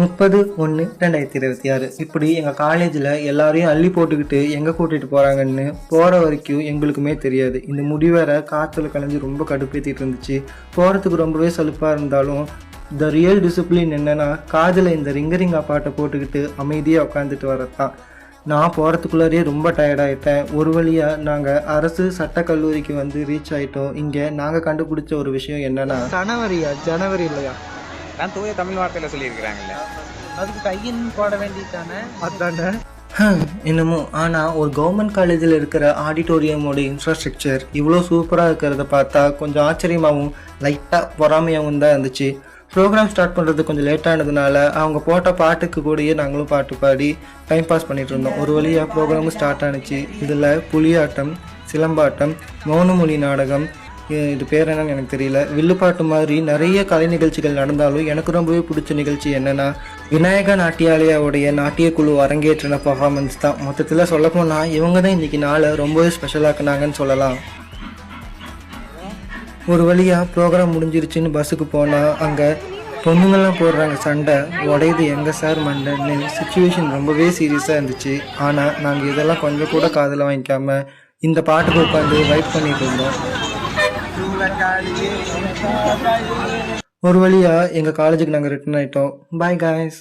30/1/2026 இப்படி எங்கள் காலேஜில் எல்லாரையும் அள்ளி போட்டுக்கிட்டு எங்கே கூட்டிகிட்டு போகிறாங்கன்னு போகிற வரைக்கும் எங்களுக்குமே தெரியாது. இந்த முடிவேற காற்றுல கலைஞ்சி ரொம்ப கடுப்பேற்றிட்டு இருந்துச்சு. போகிறதுக்கு ரொம்பவே சலுப்பாக இருந்தாலும் த ரியல் டிசிப்ளின் என்னென்னா காதில் இந்த ரிங்கரிங்கா பாட்டை போட்டுக்கிட்டு அமைதியாக உட்காந்துட்டு வரது தான். நான் போகிறதுக்குள்ளாரே ரொம்ப டயர்டாயிட்டேன். ஒரு வழியாக நாங்கள் அரசு சட்டக்கல்லூரிக்கு வந்து ரீச் ஆகிட்டோம். இங்கே நாங்கள் கண்டுபிடிச்ச ஒரு விஷயம் என்னென்னா ஜனவரி இல்லையா, நான் தூய தமிழ் வார்த்தையில் சொல்லியிருக்கிறாங்கல்ல, அதுக்கு கையின் போட வேண்டியதானே. அதானே என்னமோ. ஆனால் ஒரு கவர்மெண்ட் காலேஜில் இருக்கிற ஆடிட்டோரியமோட இன்ஃப்ராஸ்ட்ரக்சர் இவ்வளோ சூப்பராக இருக்கிறத பார்த்தா கொஞ்சம் ஆச்சரியமாகவும் லைட்டாக பொறாமையாகவும் தான் இருந்துச்சு. ப்ரோக்ராம் ஸ்டார்ட் பண்ணுறது கொஞ்சம் லேட்டானதுனால அவங்க போட்ட பாட்டுக்கு கூடயே நாங்களும் பாட்டு பாடி டைம் பாஸ் பண்ணிகிட்டு இருந்தோம். ஒரு வழியாக ப்ரோக்ராமும் ஸ்டார்ட் ஆனிச்சு. இதில் புலியாட்டம், சிலம்பாட்டம், மௌனமொழி நாடகம், இது பேர் என்னன்னு எனக்கு தெரியல, வில்லுப்பாட்டு மாதிரி நிறைய கலை நிகழ்ச்சிகள் நடந்தாலும் எனக்கு ரொம்பவே பிடிச்ச நிகழ்ச்சி என்னென்னா விநாயகா நாட்டியாலயாவுடைய நாட்டிய குழு அரங்கேற்றின பர்ஃபார்மன்ஸ் தான். மொத்தத்தில் சொல்லப்போனால் இவங்க தான் இன்றைக்கி நாளை ரொம்பவே ஸ்பெஷலாக்குனாங்கன்னு சொல்லலாம். ஒரு வழியாக ப்ரோக்ராம் முடிஞ்சிருச்சுன்னு பஸ்ஸுக்கு போனால் அங்கே பொண்ணுங்கள்லாம் போடுறாங்க சண்டை, உடையுது எங்கள் சார் மண்டன்னு. சுச்சுவேஷன் ரொம்பவே சீரியஸாக இருந்துச்சு. ஆனால் நாங்கள் இதெல்லாம் கொஞ்சம் கூட காதில் வாங்கிக்காமல் இந்த பாட்டுக்கு உட்காந்து வைப் பண்ணிட்டு இருந்தோம். ஒரு வழியாக எங்கள் காலேஜுக்கு நாங்கள் ரிட்டர்ன் ஆகிட்டோம். Bye guys.